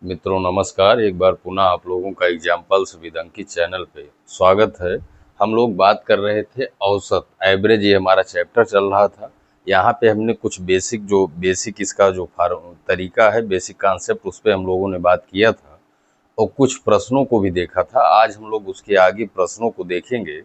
मित्रों नमस्कार। एक बार पुनः आप लोगों का एग्जाम्पल्स विद अंकित चैनल पे स्वागत है। हम लोग बात कर रहे थे औसत एवरेज, ये हमारा चैप्टर चल रहा था। यहाँ पे हमने कुछ बेसिक इसका जो तरीका है, बेसिक कॉन्सेप्ट, उस पर हम लोगों ने बात किया था और कुछ प्रश्नों को भी देखा था। आज हम लोग उसके आगे प्रश्नों को देखेंगे।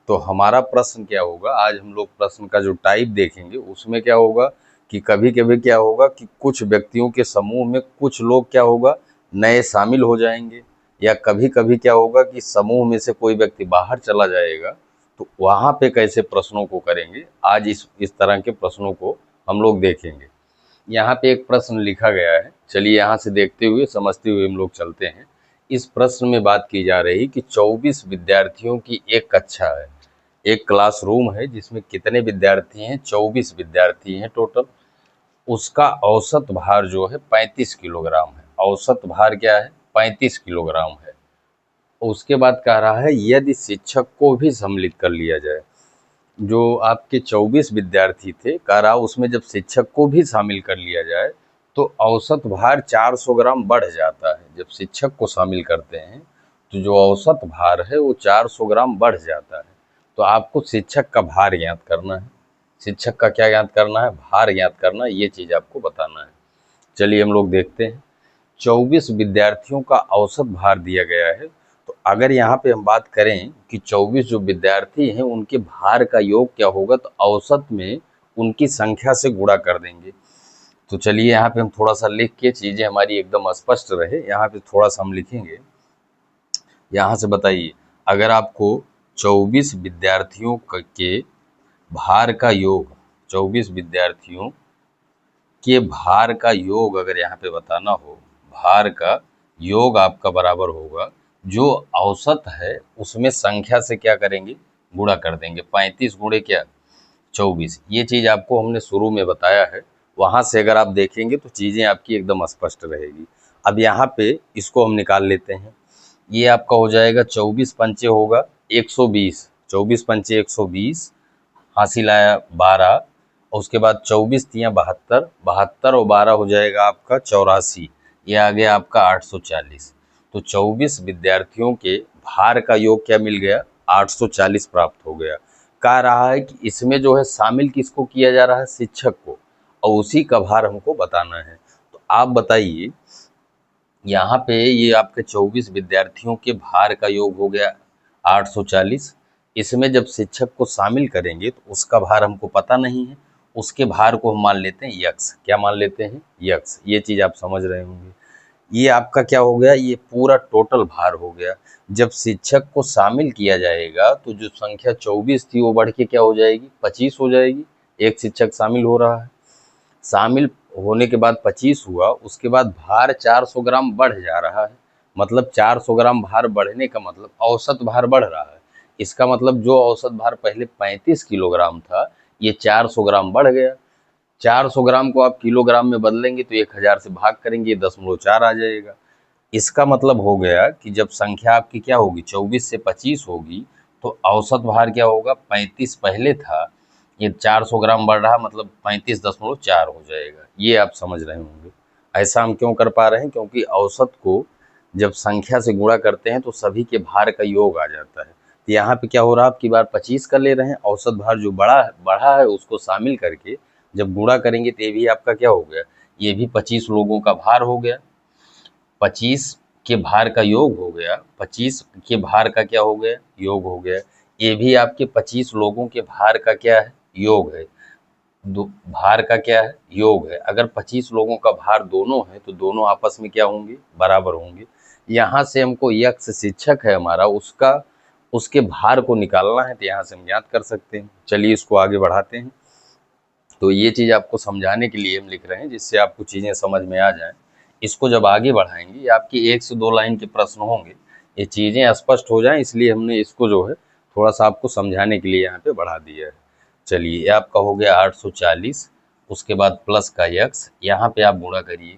तो हमारा प्रश्न क्या होगा, आज हम लोग प्रश्न का जो टाइप देखेंगे उसमें क्या होगा कि कभी कभी क्या होगा कि कुछ व्यक्तियों के समूह में कुछ लोग क्या होगा नए शामिल हो जाएंगे, या कभी कभी क्या होगा कि समूह में से कोई व्यक्ति बाहर चला जाएगा। तो वहाँ पे कैसे प्रश्नों को करेंगे, आज इस तरह के प्रश्नों को हम लोग देखेंगे। यहाँ पे एक प्रश्न लिखा गया है, चलिए यहाँ से देखते हुए समझते हुए हम लोग चलते हैं। इस प्रश्न में बात की जा रही कि 24 विद्यार्थियों की एक कक्षा है, एक क्लासरूम है जिसमें कितने विद्यार्थी हैं, 24 विद्यार्थी हैं टोटल। उसका औसत भार जो है 35 किलोग्राम है। औसत भार क्या है, 35 किलोग्राम है। उसके बाद कह रहा है यदि शिक्षक को भी सम्मिलित कर लिया जाए, जो आपके 24 विद्यार्थी थे, कह रहा उसमें जब शिक्षक को भी शामिल कर लिया जाए तो औसत भार 400 ग्राम बढ़ जाता है। जब शिक्षक को शामिल करते हैं तो जो औसत भार है वो 400 ग्राम बढ़ जाता है। तो आपको शिक्षक का भार ज्ञात करना है। शिक्षक का क्या ज्ञात करना है, भार ज्ञात करना है, ये चीज़ आपको बताना है। चलिए हम लोग देखते हैं। 24 विद्यार्थियों का औसत भार दिया गया है। तो अगर यहाँ पे हम बात करें कि 24 जो विद्यार्थी हैं उनके भार का योग क्या होगा, तो औसत में उनकी संख्या से गुणा कर देंगे। तो चलिए यहाँ पे हम थोड़ा सा लिख के चीज़ें हमारी एकदम स्पष्ट रहे, यहाँ पे थोड़ा सा हम लिखेंगे। यहाँ से बताइए, अगर आपको 24 विद्यार्थियों के भार का योग, 24 विद्यार्थियों के भार का योग अगर यहाँ पे बताना हो, भार का योग आपका बराबर होगा जो औसत है उसमें संख्या से क्या करेंगे, गुणा कर देंगे। 35 गुणे क्या, 24। ये चीज़ आपको हमने शुरू में बताया है, वहाँ से अगर आप देखेंगे तो चीज़ें आपकी एकदम स्पष्ट रहेगी। अब यहाँ पे इसको हम निकाल लेते हैं। ये आपका हो जाएगा 24 पंचे होगा 120, 24 पंचे 120, हासिल आया 12, और उसके बाद 24 तियाँ 72, 72 और 12 हो जाएगा आपका 84। ये आ गया आपका 840। तो 24 विद्यार्थियों के भार का योग क्या मिल गया, 840 प्राप्त हो गया। कह रहा है कि इसमें जो है शामिल किसको किया जा रहा है, शिक्षक को, और उसी का भार हमको बताना है। तो आप बताइए, यहाँ पे ये आपके 24 विद्यार्थियों के भार का योग हो गया 840। इसमें जब शिक्षक को शामिल करेंगे तो उसका भार हमको पता नहीं है, उसके भार को हम मान लेते हैं यक्स। क्या मान लेते हैं, यक्स। ये चीज़ आप समझ रहे होंगे। ये आपका क्या हो गया, ये पूरा टोटल भार हो गया। जब शिक्षक को शामिल किया जाएगा तो जो संख्या 24 थी वो बढ़ के क्या हो जाएगी, 25 हो जाएगी। एक शिक्षक शामिल हो रहा है, शामिल होने के बाद 25 हुआ, उसके बाद भार 400 ग्राम बढ़ जा रहा है। मतलब 400 ग्राम भार बढ़ने का मतलब औसत भार बढ़ रहा है। इसका मतलब जो औसत भार पहले 35 किलोग्राम था, ये 400 ग्राम बढ़ गया। 400 ग्राम को आप किलोग्राम में बदलेंगे तो 1000 से भाग करेंगे, 0.4 आ जाएगा। इसका मतलब हो गया कि जब संख्या आपकी क्या होगी, 24 से 25 होगी, तो औसत भार क्या होगा, 35 पहले था, ये 400 ग्राम बढ़ रहा, मतलब 35.4 हो जाएगा। ये आप समझ रहे होंगे। ऐसा हम क्यों कर पा रहे हैं, क्योंकि औसत को जब संख्या से गुणा करते हैं तो सभी के भार का योग आ जाता है। तो यहाँ पे क्या हो रहा है, आपकी बार 25 कर ले रहे हैं, औसत भार जो बढ़ा है उसको शामिल करके जब गुणा करेंगे तो ये भी आपका क्या हो गया, ये भी 25 लोगों का भार हो गया। 25 के भार का योग हो गया, 25 के भार का क्या हो गया, योग हो गया। ये भी आपके 25 लोगों के भार का क्या है, योग है। भार का क्या है, योग है। अगर 25 लोगों का भार दोनों है तो दोनों आपस में क्या होंगे, बराबर होंगे। यहाँ से हमको यक्ष शिक्षक है हमारा, उसका उसके भार को निकालना है, तो यहाँ से हम ज्ञात कर सकते हैं। चलिए इसको आगे बढ़ाते हैं। तो ये चीज़ आपको समझाने के लिए हम लिख रहे हैं, जिससे आपको चीज़ें समझ में आ जाएं। इसको जब आगे बढ़ाएंगे, ये आपकी 1 से 2 लाइन के प्रश्न होंगे, ये चीज़ें स्पष्ट हो जाएं, इसलिए हमने इसको जो है थोड़ा सा आपको समझाने के लिए यहाँ पे बढ़ा दिया है। चलिए ये आपका हो गया 840, उसके बाद प्लस का यक्स, यहाँ पे आप गुणा करिए।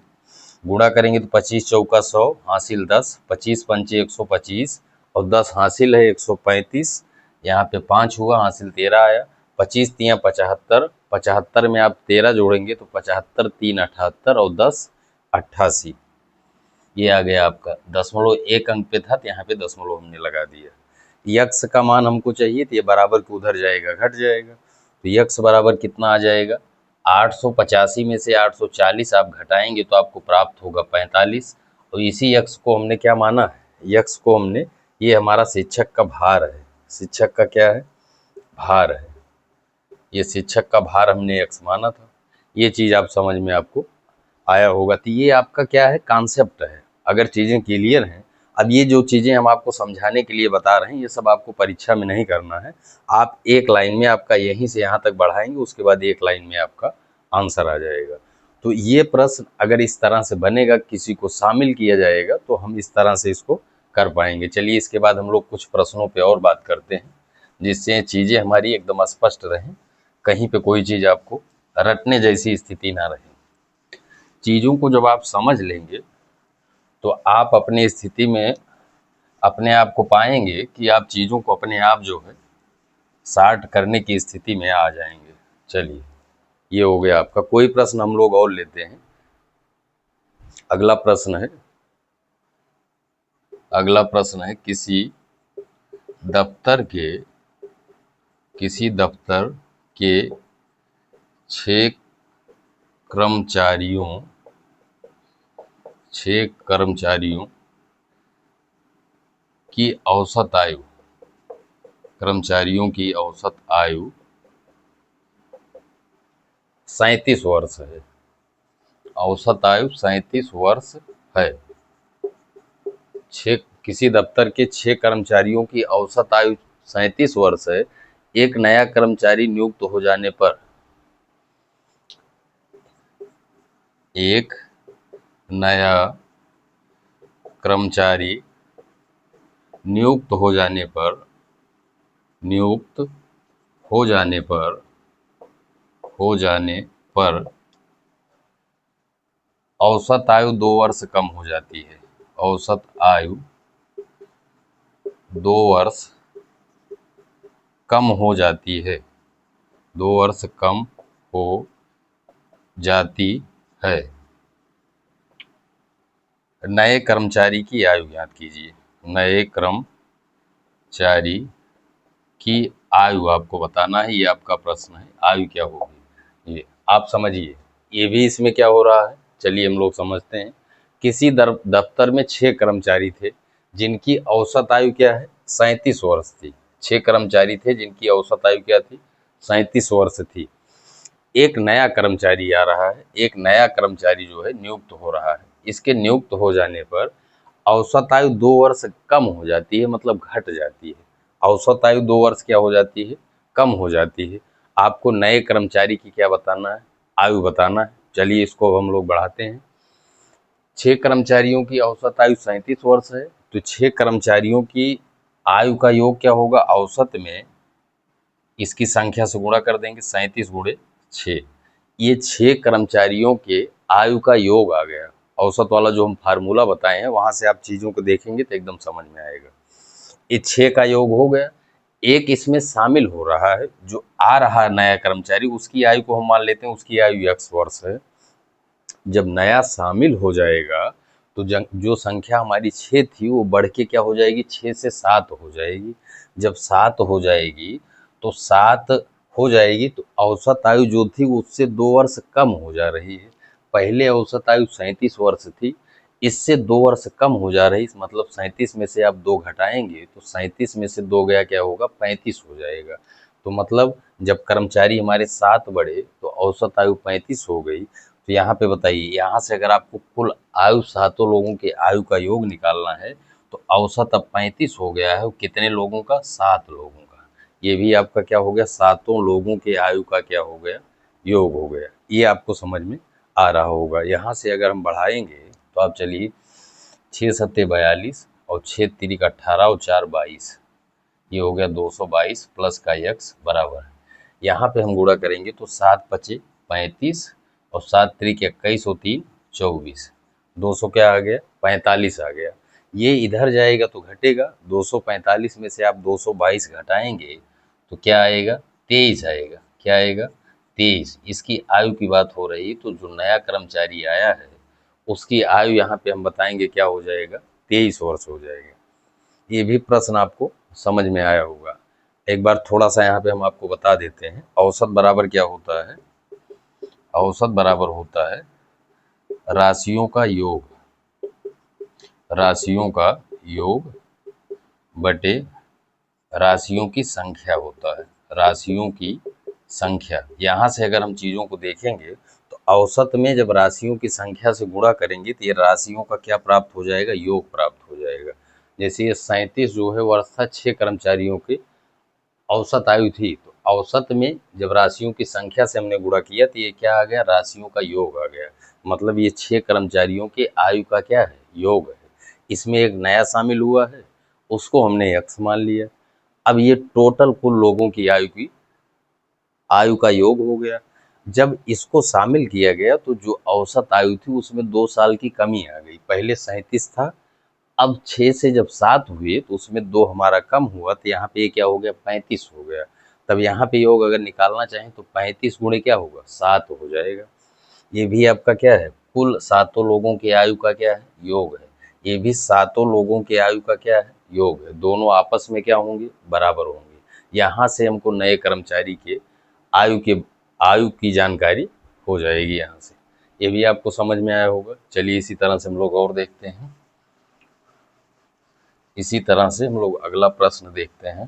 गुणा करेंगे तो 25 चौका 100, हासिल 10, 25 पंचे 125, और 10 हासिल है 135, यहाँ पे 5 हुआ, हासिल 13 आया। 25 तियाँ 75, 75 में आप 13 जोड़ेंगे तो 75 3 78 और 10 88। ये आ गया आपका दशमलव, एक अंक पे था तो यहाँ पे दशमलव हमने लगा दिया। यक्स का मान हमको चाहिए तो ये बराबर के उधर जाएगा, घट जाएगा, तो यक्स बराबर कितना आ जाएगा, 885 में से 840 आप घटाएंगे तो आपको प्राप्त होगा 45। और इसी यक्स को हमने क्या माना है, यक्स को हमने, ये हमारा शिक्षक का भार है, शिक्षक का क्या है, भार है, ये शिक्षक का भार हमने यक्स माना था। ये चीज़ आप समझ में आपको आया होगा। तो ये आपका क्या है, कॉन्सेप्ट है। अगर चीज़ें क्लियर हैं, अब ये जो चीज़ें हम आपको समझाने के लिए बता रहे हैं ये सब आपको परीक्षा में नहीं करना है। आप एक लाइन में आपका यहीं से यहाँ तक बढ़ाएंगे, उसके बाद एक लाइन में आपका आंसर आ जाएगा। तो ये प्रश्न अगर इस तरह से बनेगा, किसी को शामिल किया जाएगा, तो हम इस तरह से इसको कर पाएंगे। चलिए इसके बाद हम लोग कुछ प्रश्नों पे और बात करते हैं, जिससे चीज़ें हमारी एकदम स्पष्ट रहें, कहीं पे कोई चीज़ आपको रटने जैसी स्थिति ना रहे। चीज़ों को जब आप समझ लेंगे तो आप अपनी स्थिति में अपने आप को पाएंगे कि आप चीज़ों को अपने आप जो है सॉर्ट करने की स्थिति में आ जाएंगे। चलिए ये हो गया आपका। कोई प्रश्न हम लोग और लेते हैं। अगला प्रश्न है, अगला प्रश्न है, दफ्तर के किसी दफ्तर के 6 कर्मचारियों 6 कर्मचारियों की औसत आयु, कर्मचारियों की औसत आयु 37 वर्ष है। औसत आयु 37 वर्ष है। किसी दफ्तर के 6 कर्मचारियों की औसत आयु 37 वर्ष है। एक नया कर्मचारी नियुक्त हो जाने पर, एक नया कर्मचारी नियुक्त हो जाने पर, नियुक्त हो जाने पर, हो जाने पर औसत आयु 2 वर्ष कम हो जाती है। औसत आयु 2 वर्ष कम हो जाती है। 2 वर्ष कम हो जाती है। नए कर्मचारी की आयु याद कीजिए। नए कर्मचारी की आयु आपको बताना है, ये आपका प्रश्न है, आयु क्या होगी ये आप समझिए। ये भी इसमें क्या हो रहा है, चलिए हम लोग समझते हैं। किसी दफ्तर में 6 कर्मचारी थे जिनकी औसत आयु क्या है, 37 वर्ष थी। 6 कर्मचारी थे जिनकी औसत आयु क्या थी, 37 वर्ष थी। एक नया कर्मचारी आ रहा है, एक नया कर्मचारी जो है नियुक्त हो रहा है। इसके नियुक्त हो जाने पर औसत आयु 2 वर्ष कम हो जाती है, मतलब घट जाती है। औसत आयु 2 वर्ष क्या हो जाती है, कम हो जाती है। आपको नए कर्मचारी की क्या बताना है, आयु बताना है। चलिए इसको हम लोग बढ़ाते हैं। 6 कर्मचारियों की औसत आयु 37 वर्ष है, तो 6 कर्मचारियों की आयु का योग क्या होगा, औसत में इसकी संख्या से गुणा कर देंगे, 37 गुणे 6। ये 6 कर्मचारियों के आयु का योग आ गया। औसत वाला जो हम फार्मूला बताए हैं वहां से आप चीजों को देखेंगे तो एकदम समझ में आएगा। ये 6 का योग हो गया। एक इसमें शामिल हो रहा है, जो आ रहा है नया कर्मचारी, उसकी आयु को हम मान लेते हैं, उसकी आयु x वर्ष है। जब नया शामिल हो जाएगा तो जो संख्या हमारी 6 थी वो बढ़ के क्या हो जाएगी, 6 से 7 हो जाएगी। जब 7 हो जाएगी तो 7 हो जाएगी तो औसत आयु जो थी उससे 2 वर्ष कम हो जा रही है। पहले औसत आयु 37 वर्ष थी, इससे 2 वर्ष कम हो जा रही है। मतलब 37 में से आप 2 घटाएंगे तो 37 में से 2 गया क्या होगा, 35 हो जाएगा। तो मतलब जब कर्मचारी हमारे 7 बढ़े तो औसत आयु 35 हो गई। तो यहाँ पे बताइए, यहाँ से अगर आपको कुल आयु सातों लोगों के आयु का योग निकालना है तो औसत अब 35 हो गया है। कितने लोगों का, 7 लोगों का। ये भी आपका क्या हो गया, सातों लोगों के आयु का क्या हो गया, योग हो गया। ये आपको समझ में आ रहा होगा। यहाँ से अगर हम बढ़ाएंगे तो आप चलिए, 6 सत्ते 42 और 6 तिरिक 18 और 4 22, ये हो गया 222 प्लस का x बराबर है। यहाँ पे हम गुणा करेंगे तो 7 पचे 35 और 7 त्रिक 21 और 3 24, 200 क्या आ गया, 45 आ गया। ये इधर जाएगा तो घटेगा, 245 में से आप 222 घटाएंगे तो क्या आएगा, 23 आएगा। क्या आएगा, 23। इसकी आयु की बात हो रही, तो जो नया कर्मचारी आया है उसकी आयु यहाँ पे हम बताएंगे क्या हो जाएगा, 23 वर्ष हो जाएगा। ये भी प्रश्न आपको समझ में आया होगा। एक बार थोड़ा सा यहाँ पे हम आपको बता देते हैं, औसत बराबर क्या होता है। औसत बराबर होता है राशियों का योग, राशियों का योग बटे राशियों की संख्या होता है, राशियों की संख्या। यहाँ से अगर हम चीज़ों को देखेंगे तो औसत में जब राशियों की संख्या से गुणा करेंगे तो ये राशियों का क्या प्राप्त हो जाएगा, योग प्राप्त हो जाएगा। जैसे ये 37 जो है वो अर्थ था 6 कर्मचारियों की औसत आयु थी, तो औसत में जब राशियों की संख्या से हमने गुणा किया तो ये क्या आ गया, राशियों का योग आ गया। मतलब ये 6 कर्मचारियों के आयु का क्या है, योग है। इसमें एक नया शामिल हुआ है, उसको हमने x मान लिया। अब ये टोटल कुल लोगों की आयु का योग हो गया। जब इसको शामिल किया गया तो जो औसत आयु थी उसमें 2 साल की कमी आ गई। पहले 37 था, अब 6 से जब 7 हुए तो उसमें 2 हमारा कम हुआ, तो यहाँ पे ये क्या हो गया, 35 हो गया। तब यहाँ पे योग अगर निकालना चाहें तो 35 गुणे क्या होगा, 7 हो जाएगा। ये भी आपका क्या है, कुल सातों लोगों की आयु का क्या है, योग है। ये भी सातों लोगों की आयु का क्या है, योग है। दोनों आपस में क्या होंगे, बराबर होंगे। यहाँ से हमको नए कर्मचारी के आयु की जानकारी हो जाएगी यहाँ से। ये भी आपको समझ में आया होगा। चलिए इसी तरह से हम लोग और देखते हैं। इसी तरह से हम लोग अगला प्रश्न देखते हैं।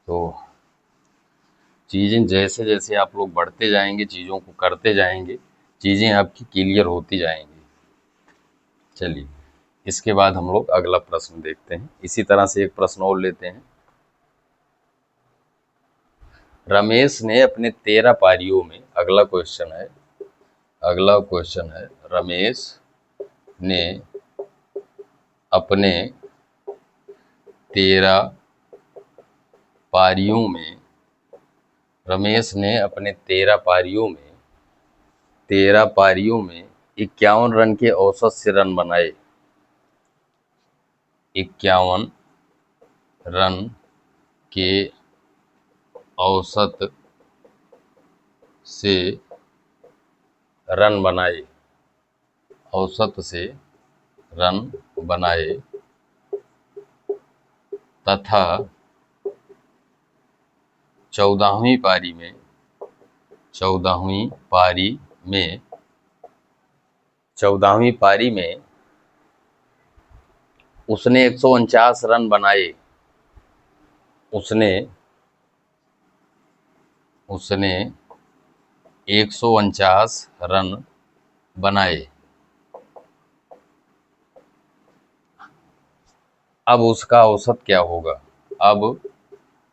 तो चीज़ें जैसे जैसे आप लोग बढ़ते जाएंगे, चीज़ों को करते जाएंगे, चीज़ें आपकी क्लियर होती जाएंगी। चलिए इसके बाद हम लोग अगला प्रश्न देखते हैं। इसी तरह से एक प्रश्न और लेते हैं। रमेश ने अपने 13 पारियों में, अगला क्वेश्चन है, रमेश ने अपने 13 पारियों में, रमेश ने अपने 13 पारियों में 51 रन के औसत से रन बनाए। 51 रन के औसत से रन बनाए, औसत से रन बनाए तथा 14वीं पारी में, 14वीं पारी में उसने 149 रन बनाए। उसने 149 रन बनाए। अब उसका औसत क्या होगा, अब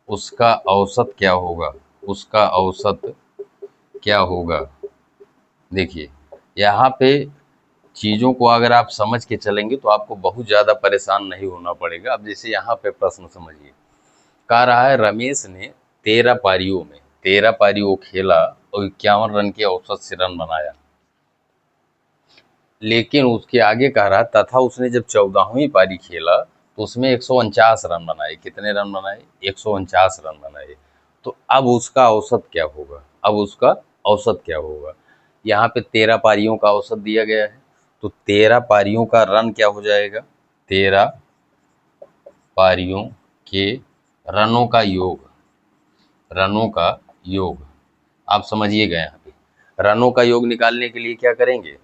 उसका औसत क्या होगा, उसका औसत क्या होगा। देखिए यहाँ पे चीज़ों को अगर आप समझ के चलेंगे तो आपको बहुत ज़्यादा परेशान नहीं होना पड़ेगा। अब जैसे यहाँ पे प्रश्न समझिए, कह रहा है रमेश ने 13 पारियों में, 13 पारी वो खेला और 51 रन के औसत से रन बनाया। लेकिन उसके आगे कह रहा तथा उसने जब 14वीं पारी खेला तो उसमें 149 रन बनाए। कितने रन बनाए, 149 रन बनाए। तो अब उसका औसत क्या होगा, अब उसका औसत क्या होगा। यहाँ पे 13 पारियों का औसत दिया गया है, तो 13 पारियों का रन क्या हो जाएगा, 13 पारियों के रनों का योग, रनों का योग। आप समझिएगा यहाँ पे रनों का योग निकालने के लिए क्या करेंगे,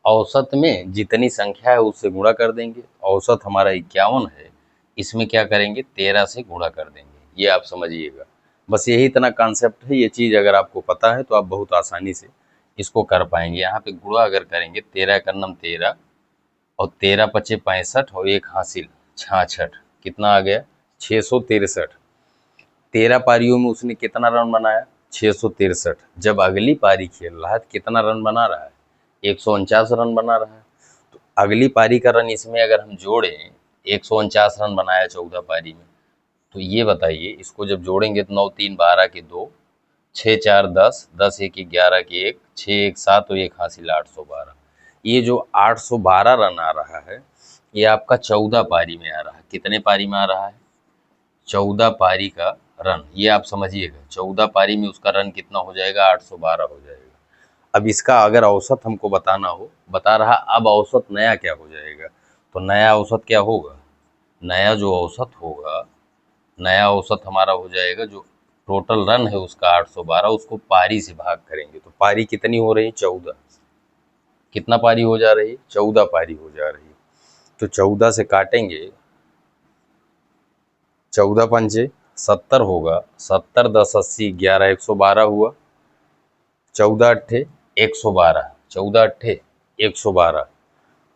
औसत में जितनी संख्या है उससे गुणा कर देंगे। औसत हमारा 51 है, इसमें क्या करेंगे, 13 से गुणा कर देंगे। ये आप समझिएगा, बस यही इतना कॉन्सेप्ट है। ये चीज़ अगर आपको पता है तो आप बहुत आसानी से इसको कर पाएंगे। यहाँ पे गुणा अगर करेंगे, 13 का नम 13 और 13 पचे 65 और एक हासिल 66, कितना आ गया, 663। 13 पारियों में उसने कितना रन बनाया, 663। जब अगली पारी खेल रहा है तो कितना रन बना रहा है, 149 रन बना रहा है। तो अगली पारी का रन इसमें अगर हम जोड़ें, 149 रन बनाया 14 पारी में, तो ये बताइए इसको जब जोड़ेंगे तो 9 3 12 के 2, 6 4 10, 10 1 11 के 1, 6 1 7 और एक हासिल 812। ये जो 812 रन आ रहा है ये आपका 14 पारी में आ रहा है। कितने पारी में आ रहा है, 14 पारी का रन। ये आप समझिएगा, 14 पारी में उसका रन कितना हो जाएगा, 812 हो जाएगा। अब इसका अगर औसत हमको बताना हो, बता रहा अब औसत नया क्या हो जाएगा, तो नया औसत क्या होगा, नया जो औसत होगा, नया औसत हमारा हो जाएगा जो टोटल रन है उसका 812, उसको पारी से भाग करेंगे तो पारी कितनी हो रही, 14। कितना पारी हो जा रही, 14 पारी हो जा रही है। तो 14 से काटेंगे, 14 पंचे 70 होगा, 70 10 80 11 112 हुआ, 14 अट्ठे 112, 14 अट्ठे 112,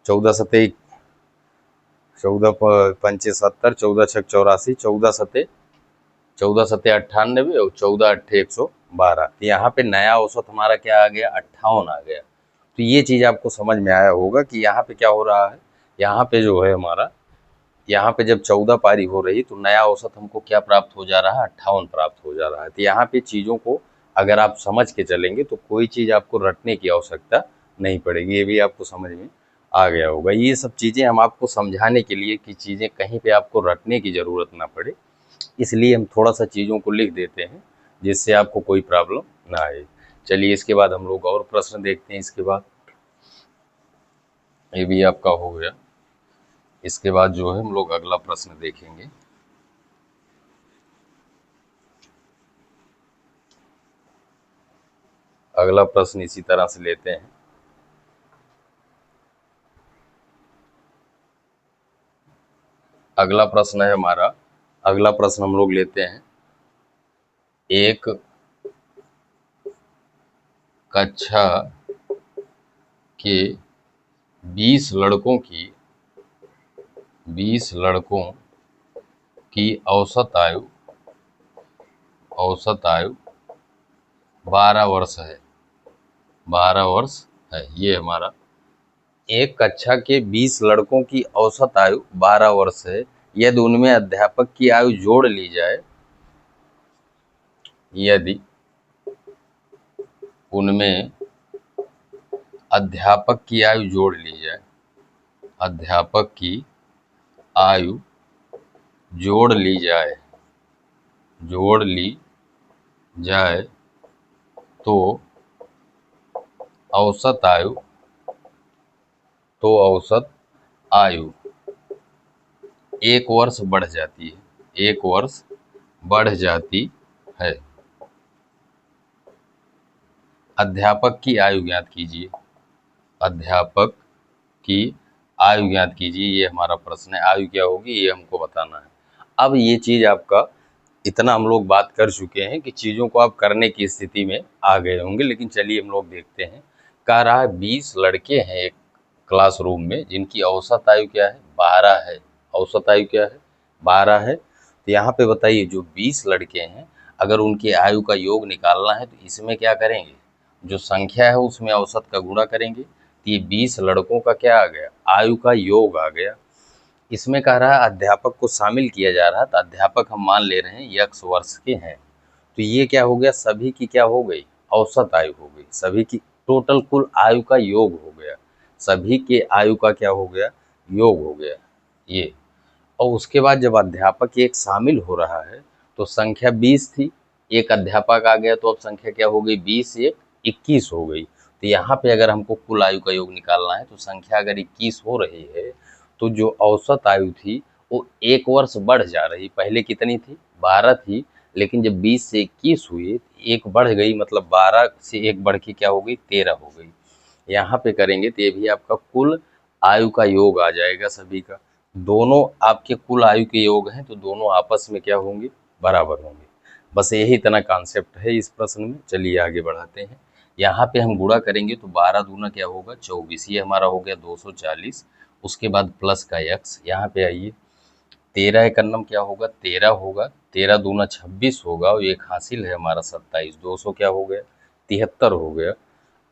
14 सते 14 पंचे 70, 14 छक 84, 14 सते 98 और 14 अट्ठे 112। तो यहाँ पे नया औसत हमारा क्या आ गया, 58 आ गया। तो ये चीज़ आपको समझ में आया होगा कि यहाँ पे क्या हो रहा है, यहाँ पे जो है हमारा, यहाँ पे जब 14 पारी हो रही तो नया औसत हमको क्या प्राप्त हो जा रहा है, 58 प्राप्त हो जा रहा है। तो यहाँ पे चीज़ों को अगर आप समझ के चलेंगे तो कोई चीज़ आपको रटने की आवश्यकता नहीं पड़ेगी, ये भी आपको समझ में आ गया होगा। ये सब चीज़ें हम आपको समझाने के लिए कि चीज़ें कहीं पे आपको रटने की ज़रूरत ना पड़े, इसलिए हम थोड़ा सा चीज़ों को लिख देते हैं जिससे आपको कोई प्रॉब्लम ना आए। चलिए इसके बाद हम लोग और प्रश्न देखते हैं। इसके बाद ये भी आपका हो गया। इसके बाद जो है हम लोग अगला प्रश्न देखेंगे। अगला प्रश्न इसी तरह से लेते हैं। अगला प्रश्न है हमारा, अगला प्रश्न हम लोग लेते हैं, एक कक्षा के 20 लड़कों की 20 लड़कों की औसत आयु 12 वर्ष है, 12 वर्ष है। ये हमारा एक कक्षा के 20 लड़कों की औसत आयु 12 वर्ष है। यदि उनमें अध्यापक की आयु जोड़ ली जाए, यदि उनमें अध्यापक की आयु जोड़ ली जाए, अध्यापक की आयु जोड़ ली जाए, जोड़ ली जाए तो औसत आयु, तो औसत आयु 1 वर्ष बढ़ जाती है, 1 वर्ष बढ़ जाती है। अध्यापक की आयु ज्ञात कीजिए, अध्यापक की आयु ज्ञात कीजिए, ये हमारा प्रश्न है। आयु क्या होगी ये हमको बताना है। अब ये चीज़ आपका, इतना हम लोग बात कर चुके हैं कि चीज़ों को आप करने की स्थिति में आ गए होंगे, लेकिन चलिए हम लोग देखते हैं। कह रहा है 20 लड़के हैं एक क्लासरूम में जिनकी औसत आयु क्या है, 12 है। औसत आयु क्या है, 12 है। तो यहाँ पे बताइए जो 20 लड़के हैं, अगर उनकी आयु का योग निकालना है तो इसमें क्या करेंगे, जो संख्या है उसमें औसत का गुणा करेंगे। तो ये 20 लड़कों का क्या आ गया, आयु का योग आ गया। इसमें कह रहा है अध्यापक को शामिल किया जा रहा है, तो अध्यापक हम मान ले रहे हैं x वर्ष के हैं। तो ये क्या हो गया, सभी की क्या हो गई, औसत आयु हो गई। सभी की टोटल कुल आयु का योग हो गया, सभी के आयु का क्या हो गया, योग हो गया ये। और उसके बाद जब अध्यापक एक शामिल हो रहा है तो संख्या 20 थी, एक अध्यापक आ गया तो अब संख्या क्या हो गई, 20 एक 21 हो गई। तो यहाँ पे अगर हमको कुल आयु का योग निकालना है तो संख्या अगर 21 हो रही है तो जो औसत आयु थी वो 1 वर्ष बढ़ जा रही। पहले कितनी थी, 12 थी, लेकिन जब 20 से 21 हुई एक बढ़ गई, मतलब 12 से एक बढ़ के क्या हो गई, 13 हो गई। यहाँ पे करेंगे तो ये भी आपका कुल आयु का योग आ जाएगा सभी का। दोनों आपके कुल आयु के योग हैं तो दोनों आपस में क्या होंगे, बराबर होंगे। बस यही इतना कॉन्सेप्ट है इस प्रश्न में। चलिए आगे बढ़ाते हैं। यहाँ पे हम गुणा करेंगे तो 12 दूना क्या होगा, 24, ये हमारा हो गया 240। उसके बाद प्लस का x, यहाँ पे आइए 13 एक नम क्या होगा, 13 होगा, 13 दूना 26 होगा और एक हासिल है हमारा 27, 200 क्या हो गया, 73 हो गया।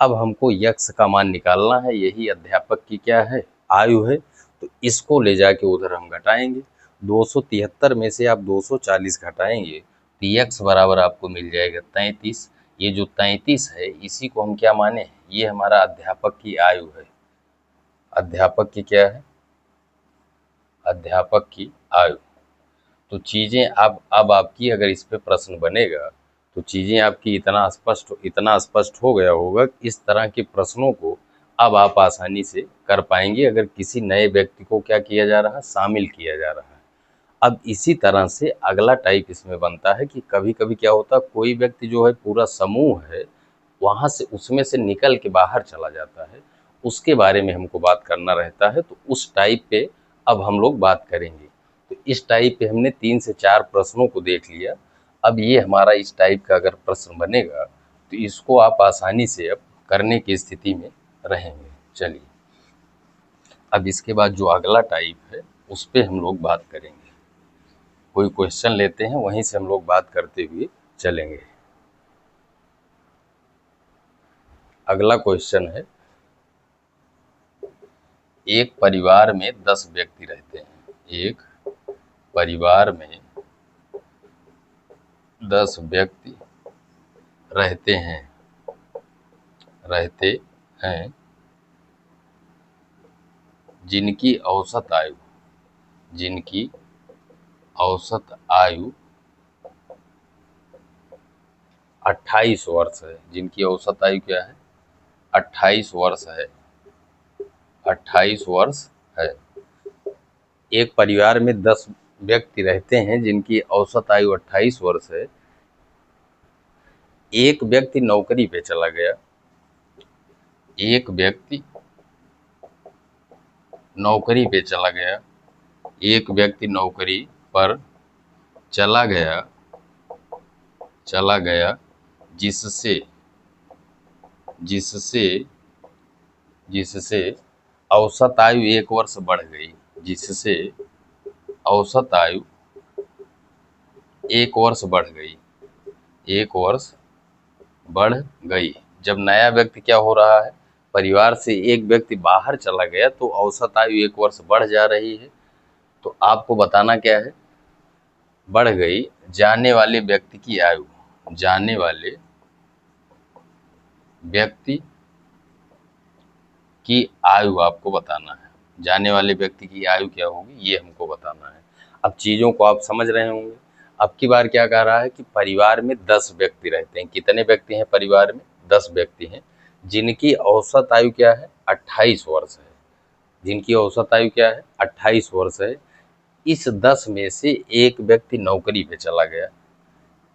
अब हमको यक्स का मान निकालना है, यही अध्यापक की क्या है, आयु है। तो इसको ले जाके उधर हम घटाएंगे, 273 में से आप 240 घटाएंगे तो यक्स बराबर आपको मिल जाएगा 33। ये जो 33 है इसी को हम क्या माने, ये हमारा अध्यापक की आयु है। अध्यापक की क्या है, अध्यापक की आयु। तो चीज़ें अब आपकी अगर इस पे प्रश्न बनेगा तो चीज़ें आपकी इतना स्पष्ट हो गया होगा कि इस तरह के प्रश्नों को अब आप आसानी से कर पाएंगे अगर किसी नए व्यक्ति को क्या किया जा रहा है, शामिल किया जा रहा है। अब इसी तरह से अगला टाइप इसमें बनता है कि कभी कभी क्या होता है, कोई व्यक्ति जो है पूरा समूह है वहाँ से उसमें से निकल के बाहर चला जाता है, उसके बारे में हमको बात करना रहता है। तो उस टाइप पे अब हम लोग बात करेंगे। तो इस टाइप पे हमने 3 से 4 प्रश्नों को देख लिया। अब ये हमारा इस टाइप का अगर प्रश्न बनेगा तो इसको आप आसानी से अब करने की स्थिति में रहेंगे। चलिए अब इसके बाद जो अगला टाइप है उस पे हम लोग बात करेंगे। कोई क्वेश्चन लेते हैं, वहीं से हम लोग बात करते हुए चलेंगे। अगला क्वेश्चन है, एक परिवार में 10 व्यक्ति रहते हैं। एक परिवार में 10 व्यक्ति रहते हैं जिनकी औसत आयु 28 वर्ष है। जिनकी औसत आयु क्या है? 28 वर्ष है। 28 वर्ष है। एक परिवार में 10 व्यक्ति रहते हैं जिनकी औसत आयु 28 वर्ष है। एक व्यक्ति नौकरी पे चला गया। एक व्यक्ति नौकरी पे चला गया। एक व्यक्ति नौकरी पर चला गया जिससे औसत आयु 1 वर्ष बढ़ गई। जिससे औसत आयु 1 वर्ष बढ़ गई। 1 वर्ष बढ़ गई। जब नया व्यक्ति क्या हो रहा है, परिवार से एक व्यक्ति बाहर चला गया तो औसत आयु 1 वर्ष बढ़ जा रही है। तो आपको बताना क्या है, बढ़ गई जाने वाले व्यक्ति की आयु। जाने वाले व्यक्ति की आयु आपको बताना है। जाने वाले व्यक्ति की आयु क्या होगी ये हमको बताना है। अब चीज़ों को आप समझ रहे होंगे। अब की बार क्या कह रहा है कि परिवार में 10 व्यक्ति रहते हैं। कितने व्यक्ति हैं परिवार में? 10 व्यक्ति हैं जिनकी औसत आयु क्या है? 28 वर्ष है। जिनकी औसत आयु क्या है? 28 वर्ष है। इस 10 में से एक व्यक्ति नौकरी पे चला गया।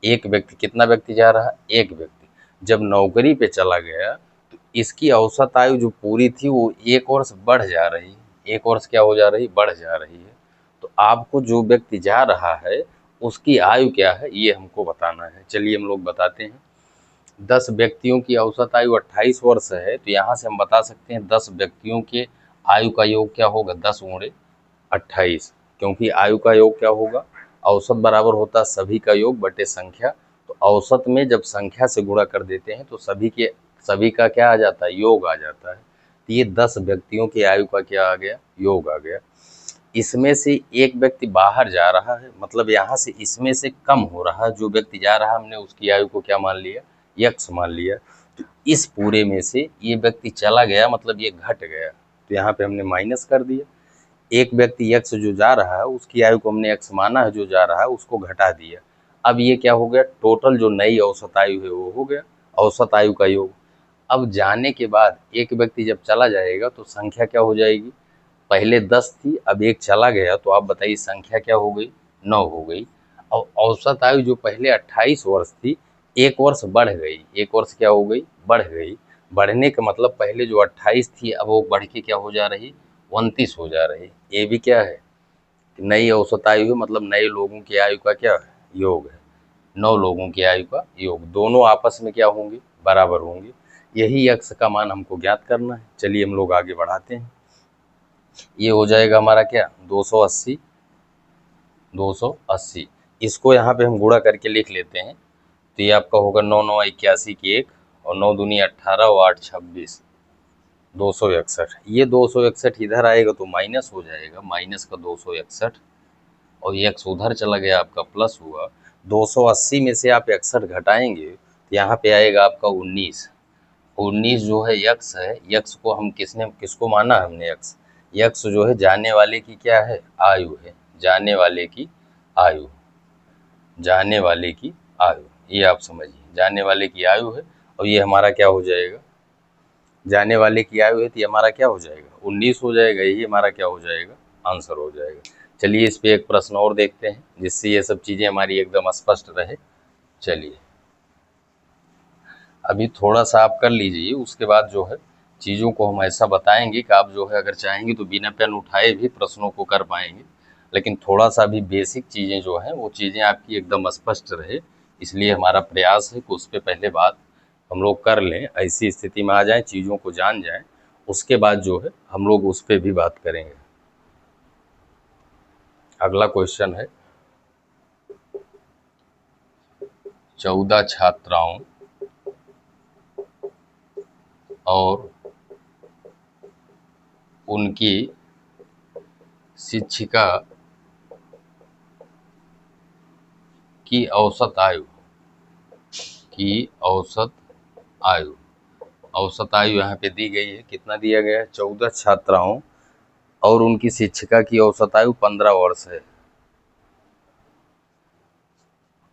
एक व्यक्ति, कितना व्यक्ति जा रहा है? एक व्यक्ति। जब नौकरी पे चला गया तो इसकी औसत आयु जो पूरी थी वो 1 वर्ष बढ़ जा रही है। 1 वर्ष क्या हो जा रही? बढ़ जा रही है। तो आपको जो व्यक्ति जा रहा है उसकी आयु क्या है ये हमको बताना है। चलिए हम लोग बताते हैं। 10 व्यक्तियों की औसत आयु 28 वर्ष है तो यहाँ से हम बता सकते हैं 10 व्यक्तियों के आयु का योग क्या होगा? 10 गुणे 28। क्योंकि आयु का योग क्या होगा? औसत बराबर होता है सभी का योग बटे संख्या। तो औसत में जब संख्या से गुणा कर देते हैं तो सभी का क्या आ जाता है? योग आ जाता है। तो ये 10 व्यक्तियों की आयु का क्या आ गया? योग आ गया। इसमें से एक व्यक्ति बाहर जा रहा है, मतलब यहाँ से इसमें से कम हो रहा है। जो व्यक्ति जा रहा है हमने उसकी आयु को क्या मान लिया? यक्स मान लिया। तो इस पूरे में से ये व्यक्ति चला गया, मतलब ये घट गया, तो यहाँ पे हमने माइनस कर दिया। एक व्यक्ति यक्स जो जा रहा है उसकी आयु को हमने एक्स माना है, जो जा रहा है उसको घटा दिया। अब ये क्या हो गया? टोटल जो नई औसत आयु है वो हो गया औसत आयु का योग। अब जाने के बाद एक व्यक्ति जब चला जाएगा तो संख्या क्या हो जाएगी? पहले 10 थी, अब एक चला गया तो आप बताइए संख्या क्या हो गई? 9 हो गई। और औसत आयु जो पहले 28 वर्ष थी 1 वर्ष बढ़ गई। 1 वर्ष क्या हो गई? बढ़ गई। बढ़ने का मतलब पहले जो 28 थी अब वो बढ़ के क्या हो जा रही? 29 हो जा रही। ये भी क्या है? नई औसत आयु है, मतलब नए लोगों की आयु का क्या है? योग है। 9 लोगों की आयु का योग। दोनों आपस में क्या होंगे? बराबर होंगे। यही यक्स का मान हमको ज्ञात करना है। चलिए हम लोग आगे बढ़ाते हैं। ये हो जाएगा हमारा क्या? 280। 280 इसको यहाँ पे हम गुणा करके लिख लेते हैं। तो ये आपका होगा 9 9 81 की 1 और 9 दूनी 18 और 8 26, 261। ये 261 इधर आएगा तो माइनस हो जाएगा, माइनस का 261 और एक्स उधर चला गया आपका प्लस हुआ। 280 में से आप 61 घटाएंगे तो यहाँ पे आएगा आपका 19। 19 जो है यक्स है। यक्स को हम किसको माना? हमने यक्स। यक्स जो है जाने वाले की क्या है? आयु है। जाने वाले की आयु। जाने वाले की आयु ये आप समझिए, जाने वाले की आयु है और ये हमारा क्या हो जाएगा, जाने वाले की आयु है तो ये हमारा क्या हो जाएगा, 19 हो जाएगा, यही हमारा क्या हो जाएगा, आंसर हो जाएगा। चलिए इस पे एक प्रश्न और देखते हैं जिससे ये सब चीज़ें हमारी एकदम स्पष्ट रहे। चलिए अभी थोड़ा सा आप कर लीजिए, उसके बाद जो है चीज़ों को हम ऐसा बताएंगे कि आप जो है अगर चाहेंगे तो बिना पेन उठाए भी प्रश्नों को कर पाएंगे, लेकिन थोड़ा सा भी बेसिक चीज़ें जो हैं वो चीज़ें आपकी एकदम स्पष्ट रहे, इसलिए हमारा प्रयास है कि उस पर पहले बात हम लोग कर लें, ऐसी स्थिति में आ जाएं, चीज़ों को जान जाएं, उसके बाद जो है हम लोग उस पर भी बात करेंगे। अगला क्वेश्चन है, 14 छात्राओं और उनकी शिक्षिका की औसत आयु आयु औसत आयु यहाँ पे दी गई है। कितना दिया गया है, 14 छात्राओं और उनकी शिक्षिका की औसत आयु 15 वर्ष है।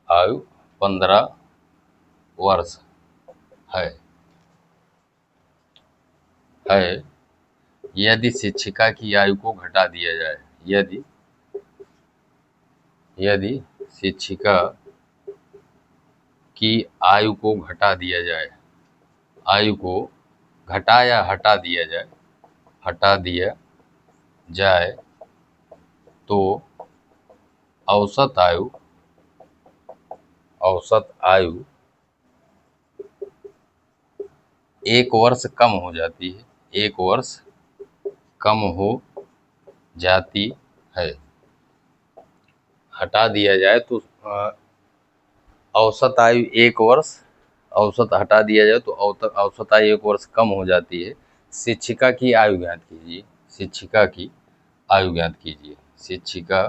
आयु 15 वर्ष है यदि शिक्षिका की आयु को घटा दिया जाए, यदि शिक्षिका की आयु को घटा दिया जाए, आयु को घटा या हटा दिया जाए तो औसत आयु 1 वर्ष कम हो जाती है, 1 वर्ष कम हो जाती है। हटा दिया जाए तो औसत आयु 1 वर्ष, औसत हटा दिया जाए तो औसत आयु 1 वर्ष कम हो जाती है। शिक्षिका की आयु ज्ञात कीजिए, शिक्षिका की आयु ज्ञात कीजिए, शिक्षिका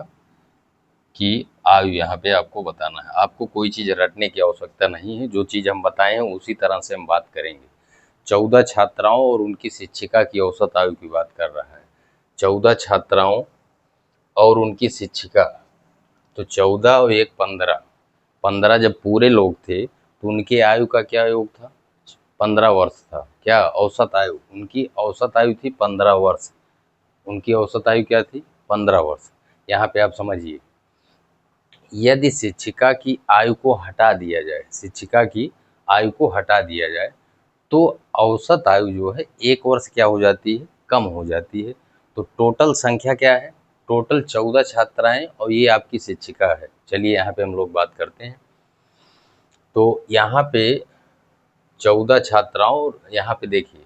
की आयु यहाँ पे आपको बताना है। आपको कोई चीज़ रटने की आवश्यकता नहीं है, जो चीज़ हम बताए हैं उसी तरह से हम बात करेंगे। 14 छात्राओं और उनकी शिक्षिका की औसत आयु की बात कर रहा है। 14 छात्राओं और उनकी शिक्षिका, तो 14 और 1 15, 15 जब पूरे लोग थे तो उनकी आयु का क्या योग था, 15 वर्ष था। क्या औसत आयु, उनकी औसत आयु थी 15 वर्ष, उनकी औसत आयु क्या थी, 15 वर्ष। यहाँ पे आप समझिए, यदि शिक्षिका की आयु को हटा दिया जाए, शिक्षिका की आयु को हटा दिया जाए तो औसत आयु जो है 1 वर्ष क्या हो जाती है, कम हो जाती है। तो टोटल संख्या क्या है, टोटल 14 छात्राएं और ये आपकी शिक्षिका है। चलिए यहाँ पे हम लोग बात करते हैं। तो यहाँ पे 14 छात्राओं और यहाँ पे देखिए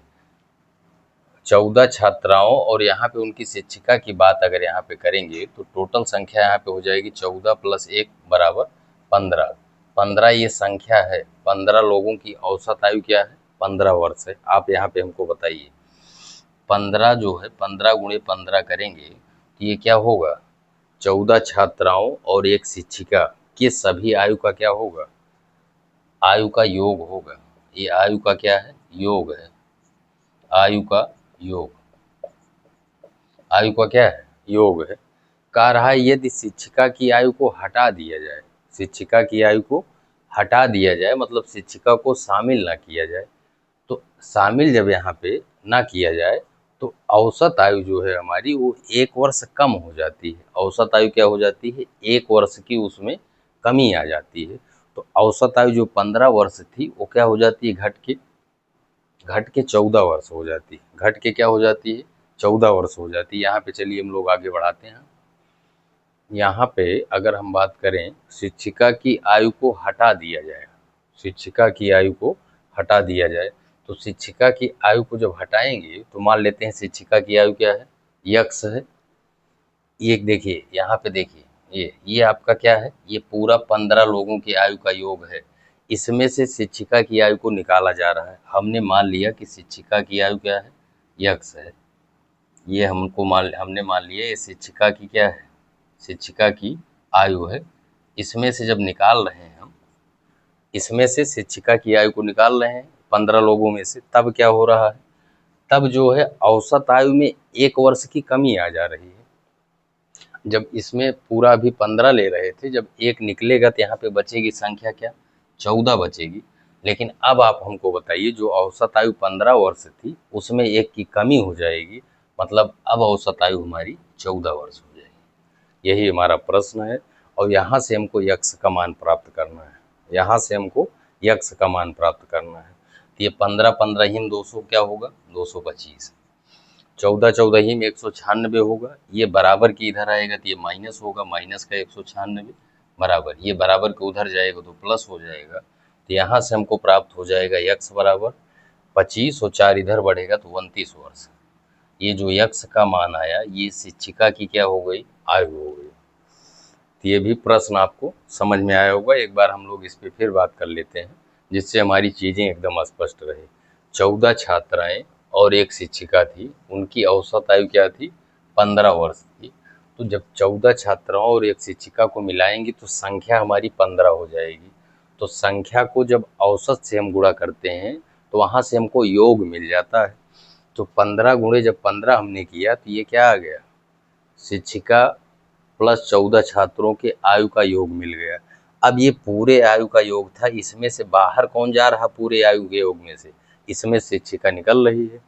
14 छात्राओं और यहाँ पे उनकी शिक्षिका की बात अगर यहाँ पे करेंगे तो टोटल संख्या यहाँ पे हो जाएगी 14 + 1 = 15। 15 ये संख्या है, 15 लोगों की औसत आयु क्या है, 15 वर्ष है। आप यहाँ पे हमको बताइए 15 जो है 15 × 15 करेंगे तो ये क्या होगा, 14 छात्राओं और एक शिक्षिका के सभी आयु का क्या होगा, आयु का योग होगा। ये आयु का क्या है, योग है, आयु का योग, आयु का क्या है, योग है। कह रहा है यदि शिक्षिका की आयु को हटा दिया जाए, शिक्षिका की आयु को हटा दिया जाए मतलब शिक्षिका को शामिल ना किया जाए, तो शामिल जब यहाँ पे ना किया जाए तो औसत आयु जो है हमारी वो 1 वर्ष कम हो जाती है। औसत आयु क्या हो जाती है, 1 वर्ष की उसमें कमी आ जाती है। तो औसत आयु जो 15 वर्ष थी वो क्या हो जाती है, घट के 14 वर्ष हो जाती है, घट के क्या हो जाती है, 14 वर्ष हो जाती है। यहाँ पे चलिए हम लोग आगे बढ़ाते हैं। यहाँ पे अगर हम बात करें शिक्षिका की आयु को हटा दिया जाए, शिक्षिका की आयु को हटा दिया जाए तो शिक्षिका की आयु को जब हटाएंगे तो मान लेते हैं शिक्षिका की आयु क्या है, यक्स है। ये देखिए यहाँ पे देखिए ये आपका क्या है, ये पूरा 15 लोगों की आयु का योग है। इसमें से शिक्षिका की आयु को निकाला जा रहा है। हमने मान लिया कि शिक्षिका की आयु क्या है, यक्स है। ये हमने मान लिया ये शिक्षिका की क्या है, शिक्षिका की आयु है। इसमें से जब निकाल रहे हैं हम, इसमें से शिक्षिका की आयु को निकाल रहे हैं 15 लोगों में से, तब क्या हो रहा है, तब जो है औसत आयु में 1 वर्ष की कमी आ जा रही है। जब इसमें पूरा भी 15 ले रहे थे, जब 1 निकलेगा तो यहाँ पे बचेगी संख्या क्या, 14 बचेगी। लेकिन अब आप हमको बताइए, जो औसत आयु 15 वर्ष थी उसमें 1 की कमी हो जाएगी, मतलब अब औसत आयु हमारी 14 वर्ष हो जाएगी। यही हमारा प्रश्न है और यहाँ से हमको यक्ष का मान प्राप्त करना है। यहाँ से हमको यक्ष का मान प्राप्त करना है। तो ये 15 15 हिम 200 क्या होगा, 225। 14 14 हिम 196 होगा। ये बराबर की इधर आएगा तो ये माइनस होगा, माइनस का 196 बराबर, ये बराबर के उधर जाएगा तो प्लस हो जाएगा। तो यहाँ से हमको प्राप्त हो जाएगा यक्ष बराबर 25 और 4 इधर बढ़ेगा तो 29 वर्ष। ये जो यक्ष का मान आया ये शिक्षिका की क्या हो गई, आयु हो गई। तो ये भी प्रश्न आपको समझ में आया होगा। एक बार हम लोग इस पे फिर बात कर लेते हैं जिससे हमारी चीज़ें एकदम स्पष्ट रहे। 14 छात्राएं और एक शिक्षिका थी, उनकी औसत आयु क्या थी, 15 वर्ष थी। तो जब 14 छात्राओं और एक शिक्षिका को मिलाएंगे तो संख्या हमारी 15 हो जाएगी। तो संख्या को जब औसत से हम गुणा करते हैं तो वहाँ से हमको योग मिल जाता है। तो 15 गुणे जब 15 हमने किया तो ये क्या आ गया, शिक्षिका प्लस 14 छात्रों के आयु का योग मिल गया। अब ये पूरे आयु का योग था, इसमें से बाहर कौन जा रहा, पूरे आयु के योग में से इसमें शिक्षिका निकल रही है।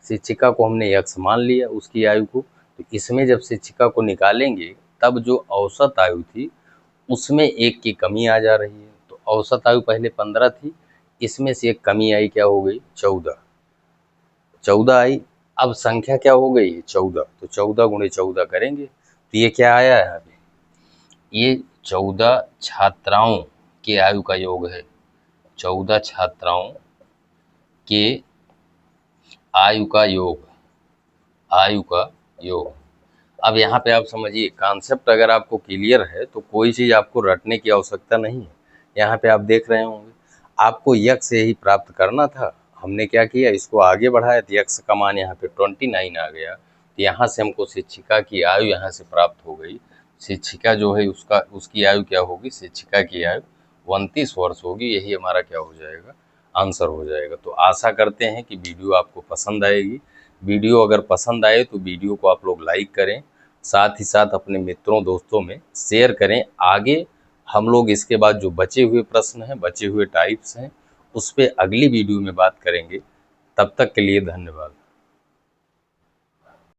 शिक्षिका को हमने यक्ष मान लिया उसकी आयु को, तो इसमें जब शिक्षिका को निकालेंगे तब जो औसत आयु थी उसमें 1 की कमी आ जा रही है। तो औसत आयु पहले 15 थी, इसमें से 1 कमी आई, क्या हो गई, 14 आई। अब संख्या क्या हो गई, 14। तो 14 गुणे 14 करेंगे तो ये क्या आया है, अभी ये 14 छात्राओं के आयु का योग है। 14 छात्राओं के आयु का योग, आयु का योग। अब यहाँ पे आप समझिए, कॉन्सेप्ट अगर आपको क्लियर है तो कोई चीज़ आपको रटने की आवश्यकता नहीं है। यहाँ पे आप देख रहे होंगे आपको यक्ष से ही प्राप्त करना था, हमने क्या किया, इसको आगे बढ़ाया तो यक्ष का मान यहाँ पे 29 आ गया। तो यहाँ से हमको शिक्षिका की आयु यहाँ से प्राप्त हो गई। शिक्षिका जो है उसकी आयु क्या होगी, शिक्षिका की आयु 29 वर्ष होगी। यही हमारा क्या हो जाएगा, आंसर हो जाएगा। तो आशा करते हैं कि वीडियो आपको पसंद आएगी। वीडियो अगर पसंद आए तो वीडियो को आप लोग लाइक करें, साथ ही साथ अपने मित्रों दोस्तों में शेयर करें। आगे हम लोग इसके बाद जो बचे हुए प्रश्न हैं, बचे हुए टाइप्स हैं, उस पर अगली वीडियो में बात करेंगे। तब तक के लिए धन्यवाद।